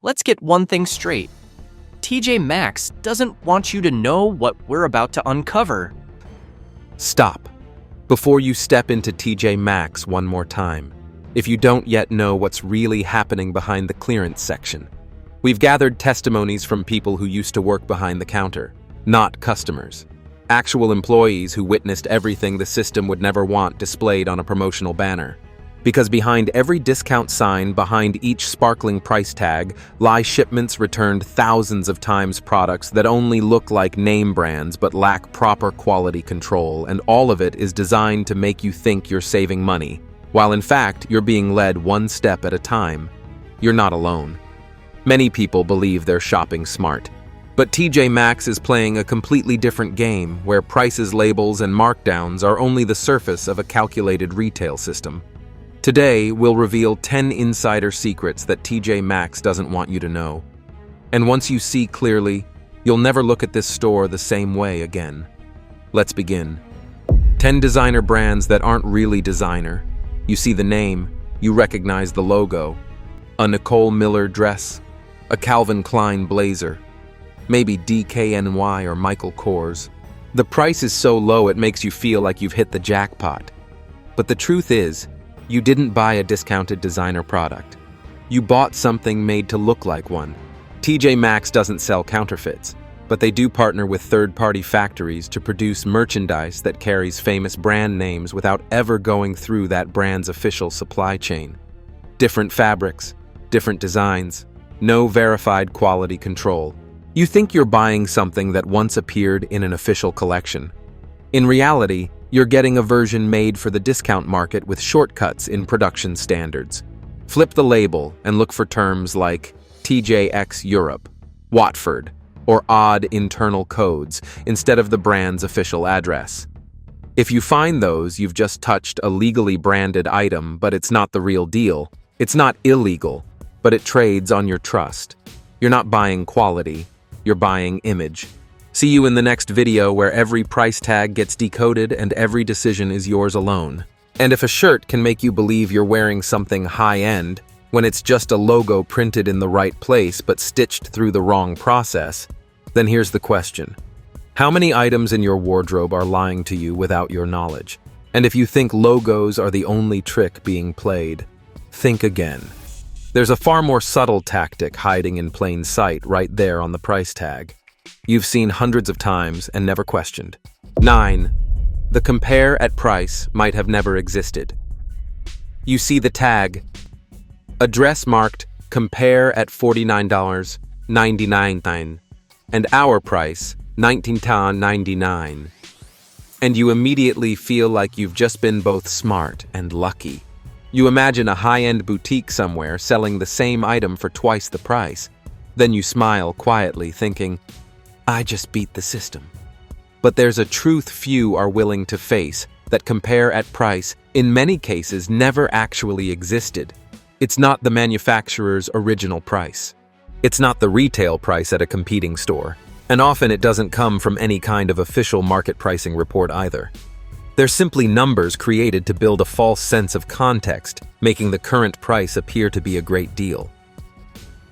Let's get one thing straight. TJ Maxx doesn't want you to know what we're about to uncover. Stop. Before you step into TJ Maxx one more time, if you don't yet know what's really happening behind the clearance section. We've gathered testimonies from people who used to work behind the counter, not customers. Actual employees who witnessed everything the system would never want displayed on a promotional banner. Because behind every discount sign, behind each sparkling price tag, lie shipments returned thousands of times products that only look like name brands but lack proper quality control, and all of it is designed to make you think you're saving money, while in fact you're being led one step at a time. You're not alone. Many people believe they're shopping smart. But TJ Maxx is playing a completely different game where prices, labels, and markdowns are only the surface of a calculated retail system. Today, we'll reveal 10 insider secrets that TJ Maxx doesn't want you to know. And once you see clearly, you'll never look at this store the same way again. Let's begin. 10 designer brands that aren't really designer. You see the name, you recognize the logo. A Nicole Miller dress, a Calvin Klein blazer, maybe DKNY or Michael Kors. The price is so low it makes you feel like you've hit the jackpot. But the truth is, you didn't buy a discounted designer product. You bought something made to look like one. TJ Maxx doesn't sell counterfeits, but they do partner with third-party factories to produce merchandise that carries famous brand names without ever going through that brand's official supply chain. Different fabrics, different designs, no verified quality control. You think you're buying something that once appeared in an official collection. In reality, you're getting a version made for the discount market with shortcuts in production standards. Flip the label and look for terms like TJX Europe, Watford, or odd internal codes instead of the brand's official address. If you find those, you've just touched a legally branded item, but it's not the real deal. It's not illegal, but it trades on your trust. You're not buying quality, you're buying image. See you in the next video where every price tag gets decoded and every decision is yours alone. And if a shirt can make you believe you're wearing something high-end, when it's just a logo printed in the right place but stitched through the wrong process, then here's the question. How many items in your wardrobe are lying to you without your knowledge? And if you think logos are the only trick being played, think again. There's a far more subtle tactic hiding in plain sight right there on the price tag. You've seen hundreds of times and never questioned. 9. The compare at price might have never existed. You see the tag, a dress marked compare at $49.99 and our price $19.99. And you immediately feel like you've just been both smart and lucky. You imagine a high-end boutique somewhere selling the same item for twice the price. Then you smile quietly thinking, I just beat the system. But there's a truth few are willing to face, that compare at price, in many cases, never actually existed. It's not the manufacturer's original price. It's not the retail price at a competing store. And often it doesn't come from any kind of official market pricing report either. They're simply numbers created to build a false sense of context, making the current price appear to be a great deal.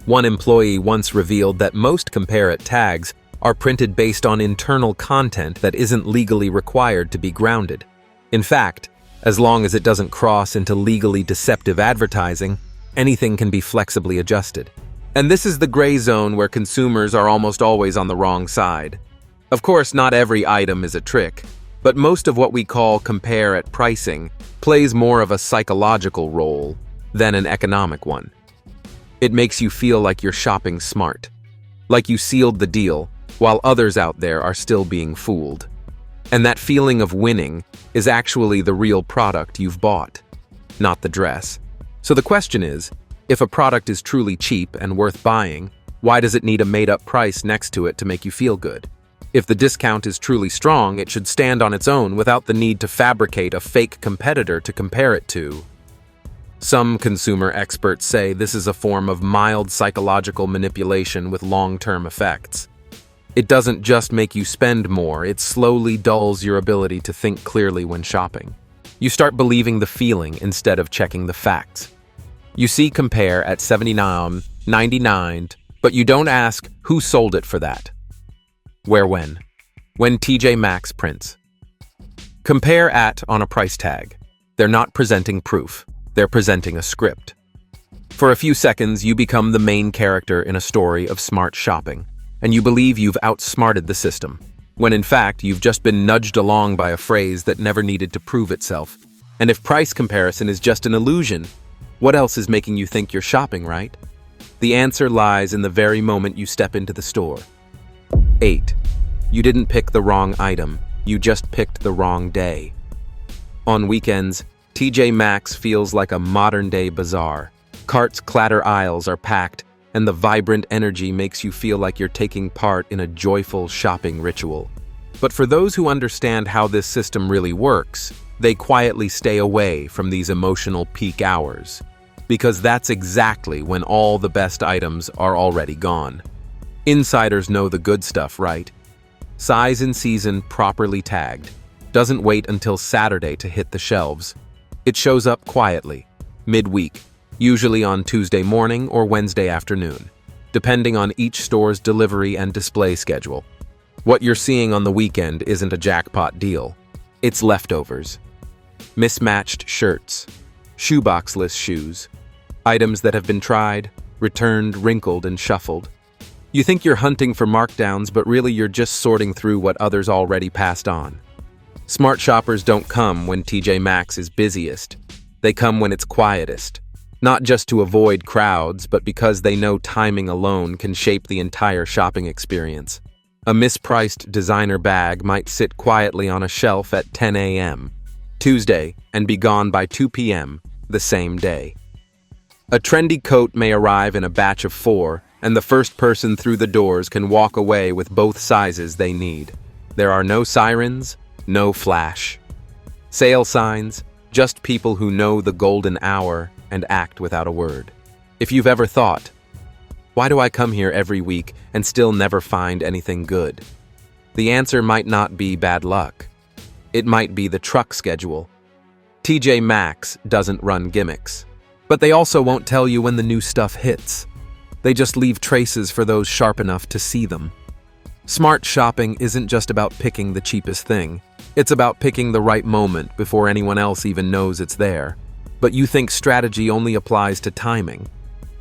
One employee once revealed that most compare at tags are printed based on internal content that isn't legally required to be grounded. In fact, as long as it doesn't cross into legally deceptive advertising, anything can be flexibly adjusted. And this is the gray zone where consumers are almost always on the wrong side. Of course, not every item is a trick, but most of what we call compare at pricing plays more of a psychological role than an economic one. It makes you feel like you're shopping smart, like you sealed the deal, while others out there are still being fooled. And that feeling of winning is actually the real product you've bought, not the dress. So the question is, if a product is truly cheap and worth buying, why does it need a made-up price next to it to make you feel good? If the discount is truly strong, it should stand on its own without the need to fabricate a fake competitor to compare it to. Some consumer experts say this is a form of mild psychological manipulation with long-term effects. It doesn't just make you spend more, it slowly dulls your ability to think clearly when shopping. You start believing the feeling instead of checking the facts. You see compare at $79 $99, but you don't ask who sold it for that. Where when? When TJ Maxx prints. Compare at on a price tag. They're not presenting proof, they're presenting a script. For a few seconds, you become the main character in a story of smart shopping, and you believe you've outsmarted the system, when in fact you've just been nudged along by a phrase that never needed to prove itself. And if price comparison is just an illusion, what else is making you think you're shopping, right? The answer lies in the very moment you step into the store. 8. You didn't pick the wrong item, you just picked the wrong day. On weekends, TJ Maxx feels like a modern-day bazaar. Carts clatter, aisles are packed, and the vibrant energy makes you feel like you're taking part in a joyful shopping ritual. But for those who understand how this system really works, they quietly stay away from these emotional peak hours, because that's exactly when all the best items are already gone. Insiders know the good stuff, right? Size in season properly tagged. Doesn't wait until Saturday to hit the shelves. It shows up quietly, midweek, usually on Tuesday morning or Wednesday afternoon, depending on each store's delivery and display schedule. What you're seeing on the weekend isn't a jackpot deal. It's leftovers. Mismatched shirts, shoebox-less shoes, items that have been tried, returned, wrinkled, and shuffled. You think you're hunting for markdowns, but really you're just sorting through what others already passed on. Smart shoppers don't come when TJ Maxx is busiest. They come when it's quietest. Not just to avoid crowds, but because they know timing alone can shape the entire shopping experience. A mispriced designer bag might sit quietly on a shelf at 10 a.m. Tuesday and be gone by 2 p.m. the same day. A trendy coat may arrive in a batch of 4, and the first person through the doors can walk away with both sizes they need. There are no sirens, no flash. Sale signs, just people who know the golden hour and act without a word. If you've ever thought, why do I come here every week and still never find anything good? The answer might not be bad luck. It might be the truck schedule. TJ Maxx doesn't run gimmicks, but they also won't tell you when the new stuff hits. They just leave traces for those sharp enough to see them. Smart shopping isn't just about picking the cheapest thing. It's about picking the right moment before anyone else even knows it's there. But you think strategy only applies to timing.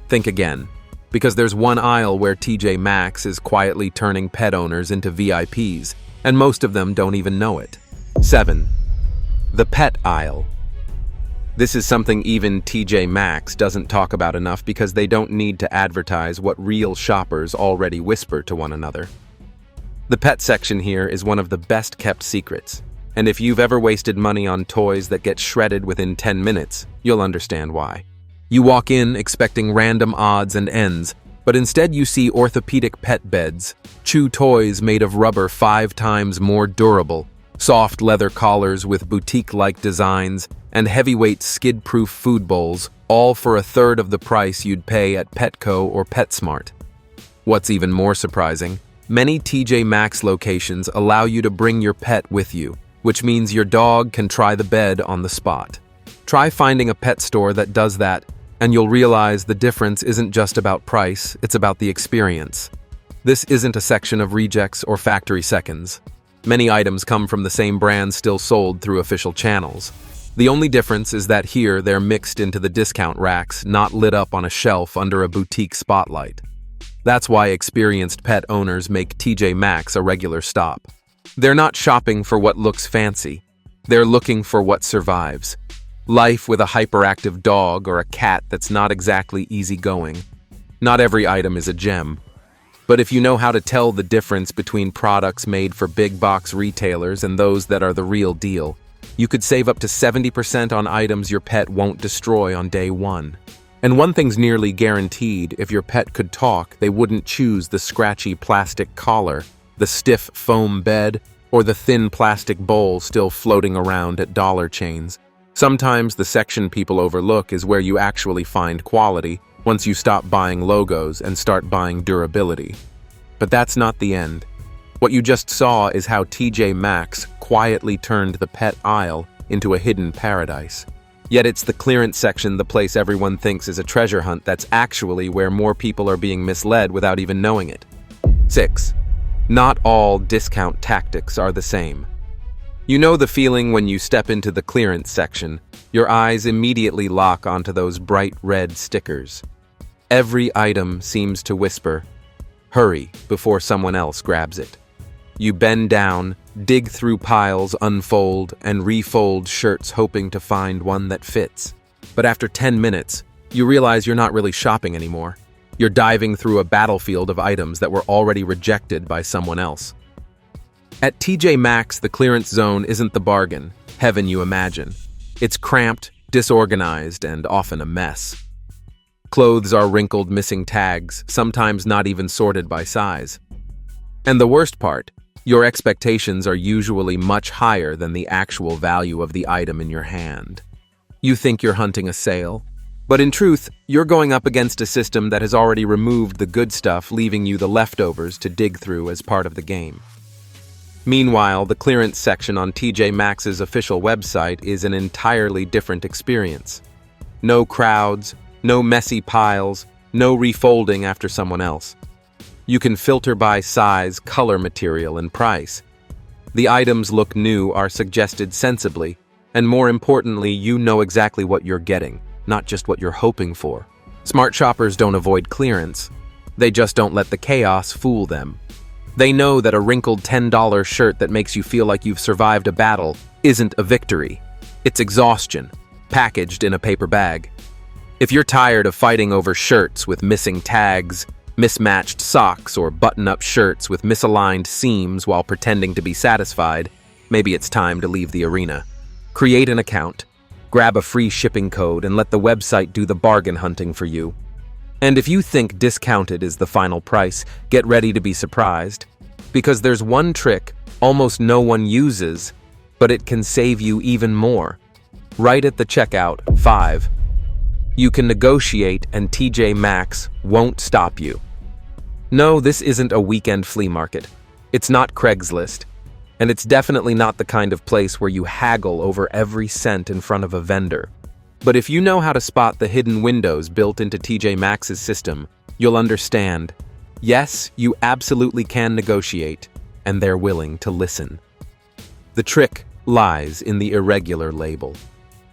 Think again, because there's one aisle where TJ Maxx is quietly turning pet owners into VIPs, and most of them don't even know it. 7. The pet aisle. This is something even TJ Maxx doesn't talk about enough because they don't need to advertise what real shoppers already whisper to one another. The pet section here is one of the best kept secrets. And if you've ever wasted money on toys that get shredded within 10 minutes, you'll understand why. You walk in expecting random odds and ends, but instead you see orthopedic pet beds, chew toys made of rubber 5 times more durable, soft leather collars with boutique-like designs, and heavyweight skid-proof food bowls, all for 1/3 of the price you'd pay at Petco or PetSmart. What's even more surprising, many TJ Maxx locations allow you to bring your pet with you, which means your dog can try the bed on the spot. Try finding a pet store that does that, and you'll realize the difference isn't just about price, it's about the experience. This isn't a section of rejects or factory seconds. Many items come from the same brand still sold through official channels. The only difference is that here they're mixed into the discount racks, not lit up on a shelf under a boutique spotlight. That's why experienced pet owners make TJ Maxx a regular stop. They're not shopping for what looks fancy. They're looking for what survives. Life with a hyperactive dog or a cat that's not exactly easygoing. Not every item is a gem. But if you know how to tell the difference between products made for big box retailers and those that are the real deal, you could save up to 70% on items your pet won't destroy on day one. And one thing's nearly guaranteed: if your pet could talk, they wouldn't choose the scratchy plastic collar, the stiff foam bed, or the thin plastic bowl still floating around at dollar chains. Sometimes the section people overlook is where you actually find quality once you stop buying logos and start buying durability. But that's not the end. What you just saw is how TJ Maxx quietly turned the pet aisle into a hidden paradise. Yet it's the clearance section, the place everyone thinks is a treasure hunt, that's actually where more people are being misled without even knowing it. 6. Not all discount tactics are the same. You know the feeling when you step into the clearance section, your eyes immediately lock onto those bright red stickers. Every item seems to whisper, "Hurry," before someone else grabs it. You bend down, dig through piles, unfold, and refold shirts hoping to find one that fits. But after 10 minutes, you realize you're not really shopping anymore. You're diving through a battlefield of items that were already rejected by someone else. At TJ Maxx, the clearance zone isn't the bargain, heaven you imagine. It's cramped, disorganized, and often a mess. Clothes are wrinkled, missing tags, sometimes not even sorted by size. And the worst part, your expectations are usually much higher than the actual value of the item in your hand. You think you're hunting a sale, but in truth, you're going up against a system that has already removed the good stuff, leaving you the leftovers to dig through as part of the game. Meanwhile, the clearance section on TJ Maxx's official website is an entirely different experience. No crowds, no messy piles, no refolding after someone else. You can filter by size, color, material, and price. The items look new, are suggested sensibly, and more importantly, you know exactly what you're getting, not just what you're hoping for. Smart shoppers don't avoid clearance. They just don't let the chaos fool them. They know that a wrinkled $10 shirt that makes you feel like you've survived a battle isn't a victory. It's exhaustion, packaged in a paper bag. If you're tired of fighting over shirts with missing tags, mismatched socks, or button-up shirts with misaligned seams while pretending to be satisfied, maybe it's time to leave the arena. Create an account, grab a free shipping code, and let the website do the bargain hunting for you. And if you think discounted is the final price, get ready to be surprised. Because there's one trick almost no one uses, but it can save you even more. Right at the checkout, 5. You can negotiate and TJ Maxx won't stop you. No, this isn't a weekend flea market. It's not Craigslist. And it's definitely not the kind of place where you haggle over every cent in front of a vendor. But if you know how to spot the hidden windows built into TJ Maxx's system, you'll understand. Yes, you absolutely can negotiate, and they're willing to listen. The trick lies in the irregular label.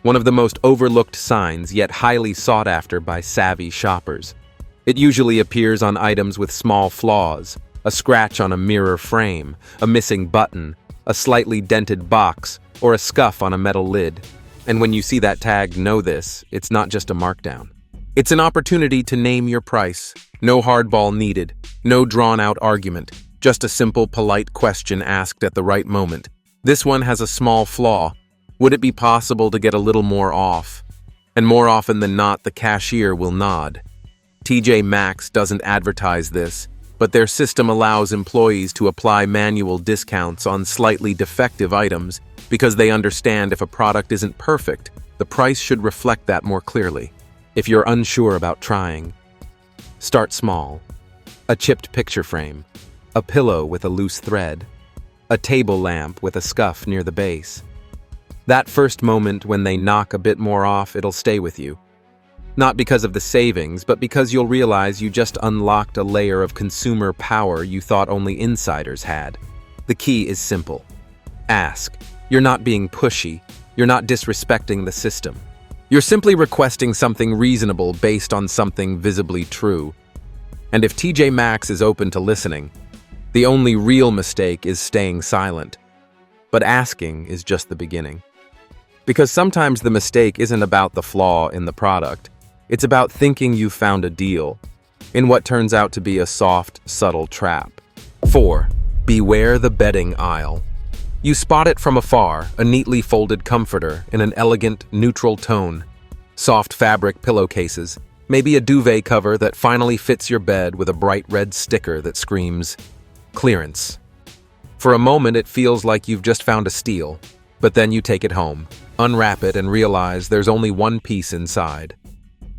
One of the most overlooked signs, yet highly sought after by savvy shoppers. It usually appears on items with small flaws, a scratch on a mirror frame, a missing button, a slightly dented box, or a scuff on a metal lid. And when you see that tag, know this, it's not just a markdown. It's an opportunity to name your price. No hardball needed, no drawn-out argument, just a simple, polite question asked at the right moment. This one has a small flaw. Would it be possible to get a little more off? And more often than not, the cashier will nod. TJ Maxx doesn't advertise this, but their system allows employees to apply manual discounts on slightly defective items because they understand if a product isn't perfect, the price should reflect that more clearly. If you're unsure about trying, start small. A chipped picture frame, a pillow with a loose thread, a table lamp with a scuff near the base. That first moment when they knock a bit more off, it'll stay with you. Not because of the savings, but because you'll realize you just unlocked a layer of consumer power you thought only insiders had. The key is simple. Ask. You're not being pushy. You're not disrespecting the system. You're simply requesting something reasonable based on something visibly true. And if TJ Maxx is open to listening, the only real mistake is staying silent. But asking is just the beginning. Because sometimes the mistake isn't about the flaw in the product. It's about thinking you found a deal in what turns out to be a soft, subtle trap. 4. Beware the bedding aisle. You spot it from afar, a neatly folded comforter in an elegant, neutral tone. Soft fabric pillowcases, maybe a duvet cover that finally fits your bed with a bright red sticker that screams, clearance. For a moment, it feels like you've just found a steal, but then you take it home, unwrap it, and realize there's only one piece inside.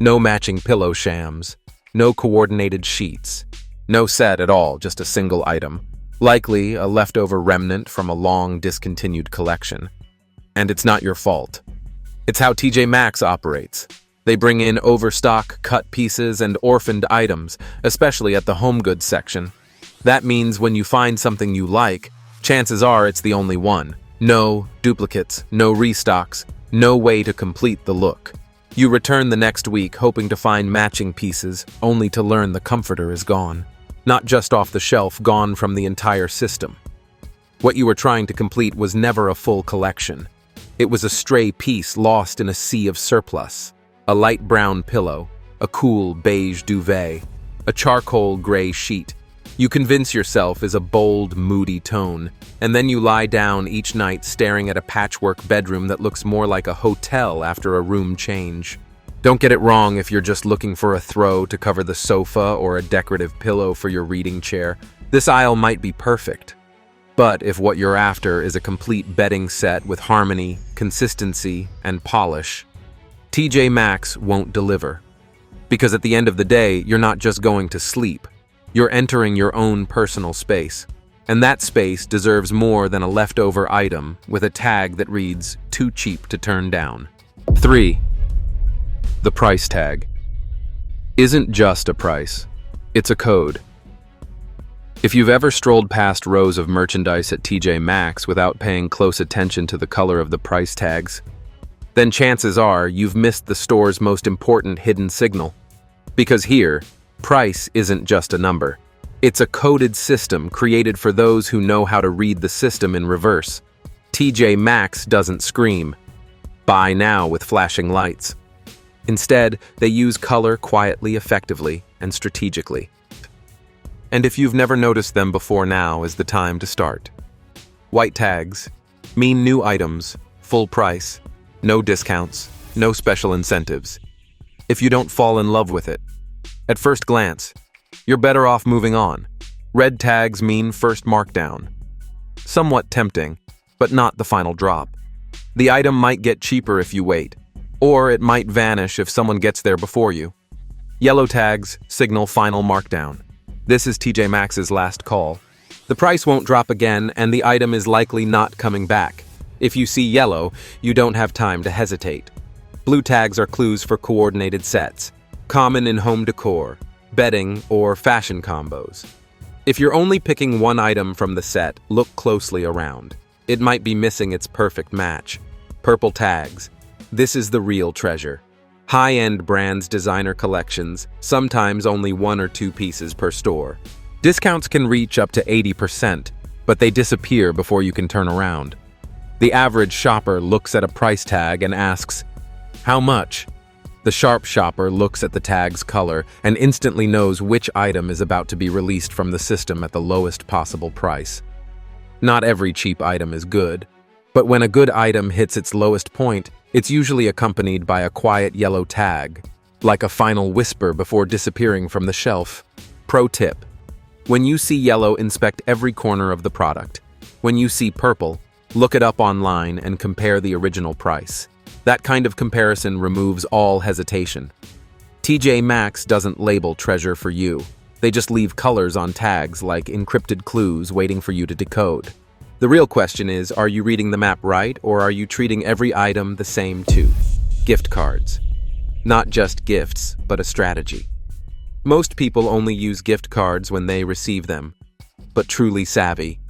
No matching pillow shams, no coordinated sheets, no set at all, just a single item. Likely a leftover remnant from a long discontinued collection. And it's not your fault. It's how TJ Maxx operates. They bring in overstock, cut pieces, and orphaned items, especially at the home goods section. That means when you find something you like, chances are it's the only one. No duplicates, no restocks, no way to complete the look. You return the next week hoping to find matching pieces, only to learn the comforter is gone. Not just off the shelf, gone from the entire system. What you were trying to complete was never a full collection. It was a stray piece lost in a sea of surplus. A light brown pillow, a cool beige duvet, a charcoal gray sheet. You convince yourself is a bold, moody tone, and then you lie down each night staring at a patchwork bedroom that looks more like a hotel after a room change. Don't get it wrong if you're just looking for a throw to cover the sofa or a decorative pillow for your reading chair. This aisle might be perfect. But if what you're after is a complete bedding set with harmony, consistency, and polish, TJ Maxx won't deliver. Because at the end of the day, you're not just going to sleep. You're entering your own personal space. And that space deserves more than a leftover item with a tag that reads, "Too cheap to turn down." 3. The price tag. Isn't just a price. It's a code. If you've ever strolled past rows of merchandise at TJ Maxx without paying close attention to the color of the price tags, then chances are you've missed the store's most important hidden signal. Because here, price isn't just a number. It's a coded system created for those who know how to read the system in reverse. TJ Maxx doesn't scream, "Buy now," with flashing lights. Instead, they use color quietly, effectively, and strategically. And if you've never noticed them before, now is the time to start. White tags mean new items, full price, no discounts, no special incentives. If you don't fall in love with it, at first glance, you're better off moving on. Red tags mean first markdown. Somewhat tempting, but not the final drop. The item might get cheaper if you wait, or it might vanish if someone gets there before you. Yellow tags signal final markdown. This is TJ Maxx's last call. The price won't drop again, and the item is likely not coming back. If you see yellow, you don't have time to hesitate. Blue tags are clues for coordinated sets, common in home decor, bedding, or fashion combos. If you're only picking one item from the set, look closely around. It might be missing its perfect match. Purple tags. This is the real treasure. High-end brands' designer collections, sometimes only 1 or 2 pieces per store. Discounts can reach up to 80%, but they disappear before you can turn around. The average shopper looks at a price tag and asks, "How much?" The sharp shopper looks at the tag's color and instantly knows which item is about to be released from the system at the lowest possible price. Not every cheap item is good, but when a good item hits its lowest point, it's usually accompanied by a quiet yellow tag, like a final whisper before disappearing from the shelf. Pro tip: when you see yellow, inspect every corner of the product. When you see purple, look it up online and compare the original price. That kind of comparison removes all hesitation. TJ Maxx doesn't label treasure for you. They just leave colors on tags like encrypted clues waiting for you to decode. The real question is, are you reading the map right, or are you treating every item the same too? Gift cards. Not just gifts, but a strategy. Most people only use gift cards when they receive them, but truly savvy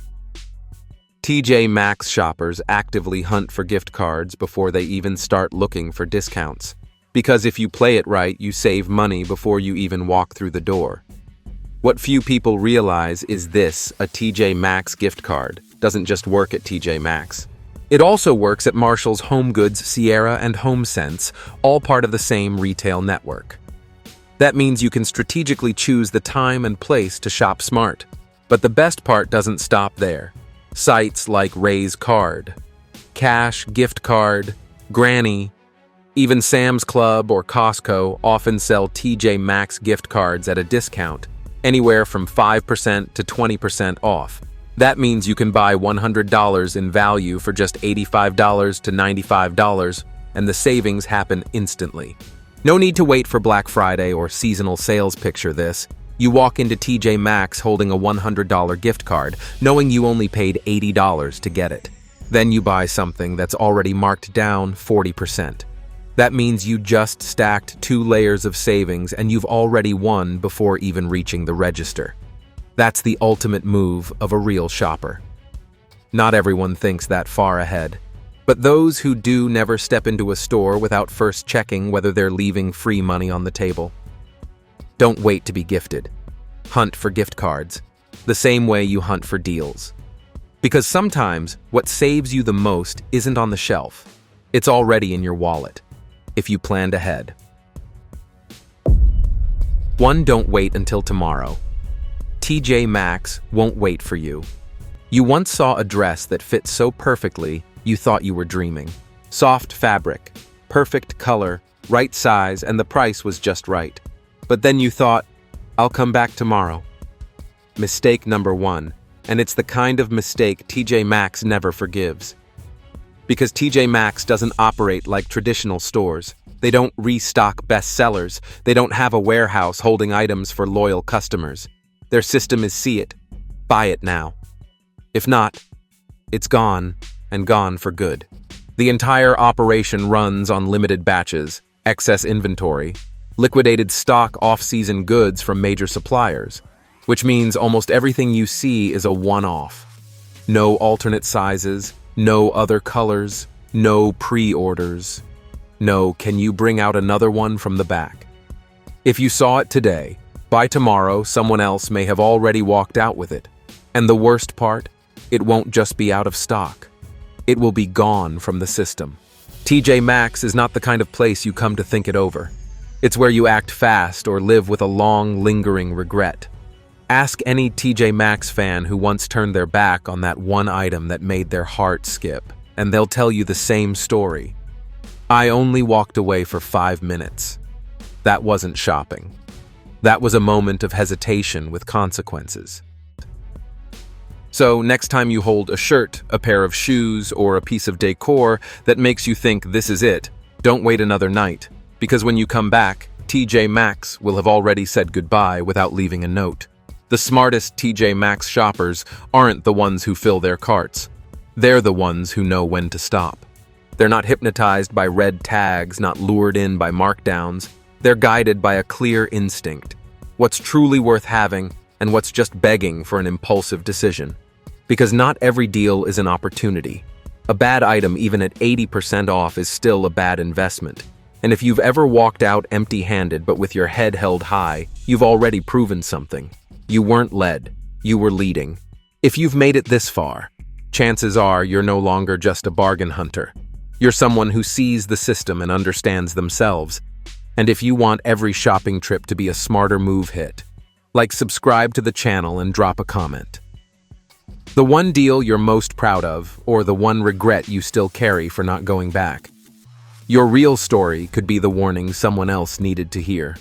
TJ Maxx shoppers actively hunt for gift cards before they even start looking for discounts. Because if you play it right, you save money before you even walk through the door. What few people realize is this: a TJ Maxx gift card doesn't just work at TJ Maxx. It also works at Marshall's, HomeGoods, Sierra, and HomeSense, all part of the same retail network. That means you can strategically choose the time and place to shop smart. But the best part doesn't stop there. Sites like Ray's Card, Cash, Gift Card, Granny, even Sam's Club or Costco often sell TJ Maxx gift cards at a discount, anywhere from 5% to 20% off. That means you can buy $100 in value for just $85 to $95, and the savings happen instantly. No need to wait for Black Friday or seasonal sales. Picture this. You walk into TJ Maxx holding a $100 gift card, knowing you only paid $80 to get it. Then you buy something that's already marked down 40%. That means you just stacked 2 layers of savings and you've already won before even reaching the register. That's the ultimate move of a real shopper. Not everyone thinks that far ahead, but those who do never step into a store without first checking whether they're leaving free money on the table. Don't wait to be gifted. Hunt for gift cards, the same way you hunt for deals. Because sometimes what saves you the most isn't on the shelf. It's already in your wallet, if you planned ahead. 1. Don't wait until tomorrow. TJ Maxx won't wait for you. You once saw a dress that fit so perfectly you thought you were dreaming. Soft fabric, perfect color, right size, and the price was just right. But then you thought, I'll come back tomorrow. Mistake number 1, and it's the kind of mistake TJ Maxx never forgives. Because TJ Maxx doesn't operate like traditional stores. They don't restock bestsellers. They don't have a warehouse holding items for loyal customers. Their system is see it, buy it now. If not, it's gone, and gone for good. The entire operation runs on limited batches, excess inventory, liquidated stock off-season goods from major suppliers, which means almost everything you see is a one-off. No alternate sizes, no other colors, no pre-orders. No, can you bring out another one from the back? If you saw it today, by tomorrow someone else may have already walked out with it. And the worst part? It won't just be out of stock. It will be gone from the system. TJ Maxx is not the kind of place you come to think it over. It's where you act fast or live with a long, lingering regret. Ask any TJ Maxx fan who once turned their back on that one item that made their heart skip, and they'll tell you the same story. I only walked away for 5 minutes. That wasn't shopping. That was a moment of hesitation with consequences. So next time you hold a shirt, a pair of shoes, or a piece of decor that makes you think this is it, don't wait another night, because when you come back, TJ Maxx will have already said goodbye without leaving a note. The smartest TJ Maxx shoppers aren't the ones who fill their carts. They're the ones who know when to stop. They're not hypnotized by red tags, not lured in by markdowns. They're guided by a clear instinct. What's truly worth having and what's just begging for an impulsive decision. Because not every deal is an opportunity. A bad item, even at 80% off, is still a bad investment. And if you've ever walked out empty-handed but with your head held high, you've already proven something. You weren't led, you were leading. If you've made it this far, chances are you're no longer just a bargain hunter. You're someone who sees the system and understands themselves. And if you want every shopping trip to be a smarter move hit, subscribe to the channel and drop a comment. The one deal you're most proud of, or the one regret you still carry for not going back. Your real story could be the warning someone else needed to hear.